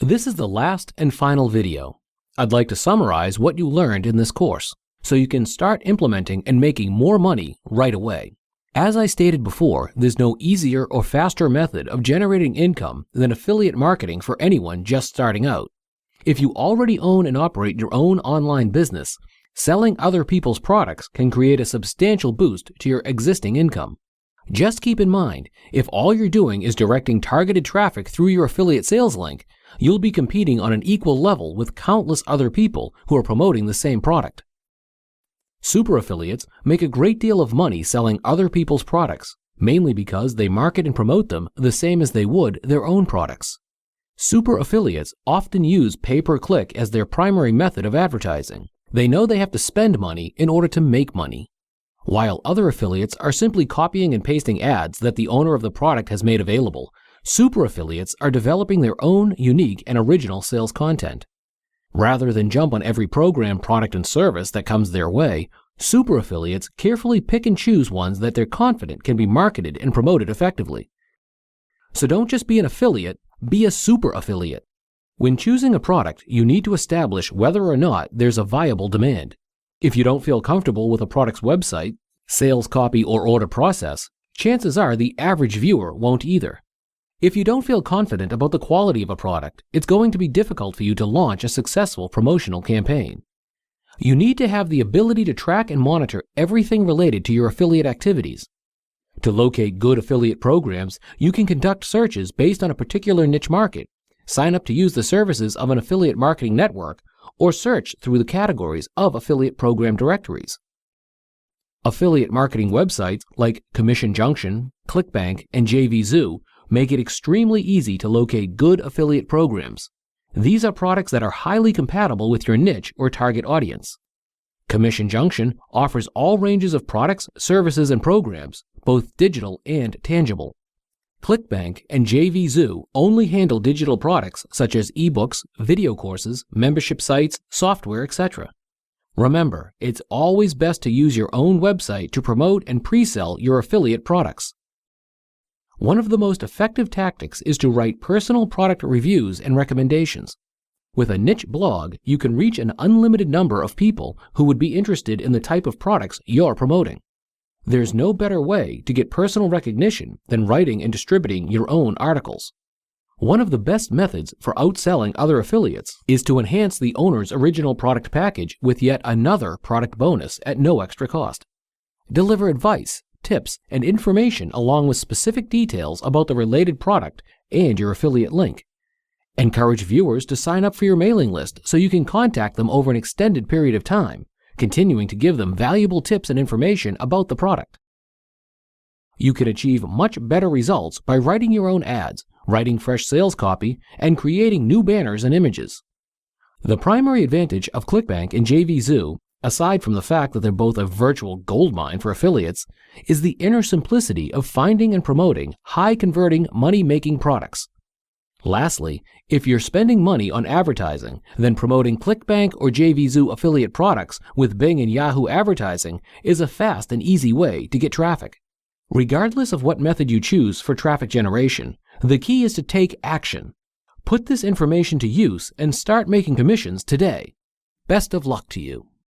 This is the last and final video. I'd like to summarize what you learned in this course, so you can start implementing and making more money right away. As I stated before, there's no easier or faster method of generating income than affiliate marketing for anyone just starting out. If you already own and operate your own online business, selling other people's products can create a substantial boost to your existing income. Just keep in mind, if all you're doing is directing targeted traffic through your affiliate sales link, you'll be competing on an equal level with countless other people who are promoting the same product. Super affiliates make a great deal of money selling other people's products, mainly because they market and promote them the same as they would their own products. Super affiliates often use pay-per-click as their primary method of advertising. They know they have to spend money in order to make money. While other affiliates are simply copying and pasting ads that the owner of the product has made available, super affiliates are developing their own unique and original sales content. Rather than jump on every program, product, and service that comes their way, super affiliates carefully pick and choose ones that they're confident can be marketed and promoted effectively. So don't just be an affiliate, be a super affiliate. When choosing a product, you need to establish whether or not there's a viable demand. If you don't feel comfortable with a product's website, sales copy, or order process, chances are the average viewer won't either. If you don't feel confident about the quality of a product, it's going to be difficult for you to launch a successful promotional campaign. You need to have the ability to track and monitor everything related to your affiliate activities. To locate good affiliate programs, you can conduct searches based on a particular niche market, sign up to use the services of an affiliate marketing network, or search through the categories of affiliate program directories. Affiliate marketing websites like Commission Junction, ClickBank, and JVZoo make it extremely easy to locate good affiliate programs. These are products that are highly compatible with your niche or target audience. Commission Junction offers all ranges of products, services, and programs, both digital and tangible. ClickBank and JVZoo only handle digital products such as ebooks, video courses, membership sites, software, etc. Remember, it's always best to use your own website to promote and pre-sell your affiliate products. One of the most effective tactics is to write personal product reviews and recommendations. With a niche blog, you can reach an unlimited number of people who would be interested in the type of products you're promoting. There's no better way to get personal recognition than writing and distributing your own articles. One of the best methods for outselling other affiliates is to enhance the owner's original product package with yet another product bonus at no extra cost. Deliver advice, tips, and information along with specific details about the related product and your affiliate link. Encourage viewers to sign up for your mailing list so you can contact them over an extended period of time, continuing to give them valuable tips and information about the product. You can achieve much better results by writing your own ads, writing fresh sales copy, and creating new banners and images. The primary advantage of ClickBank and JVZoo, aside from the fact that they're both a virtual goldmine for affiliates, is the inner simplicity of finding and promoting high-converting, money-making products. Lastly, if you're spending money on advertising, then promoting ClickBank or JVZoo affiliate products with Bing and Yahoo advertising is a fast and easy way to get traffic. Regardless of what method you choose for traffic generation, the key is to take action. Put this information to use and start making commissions today. Best of luck to you.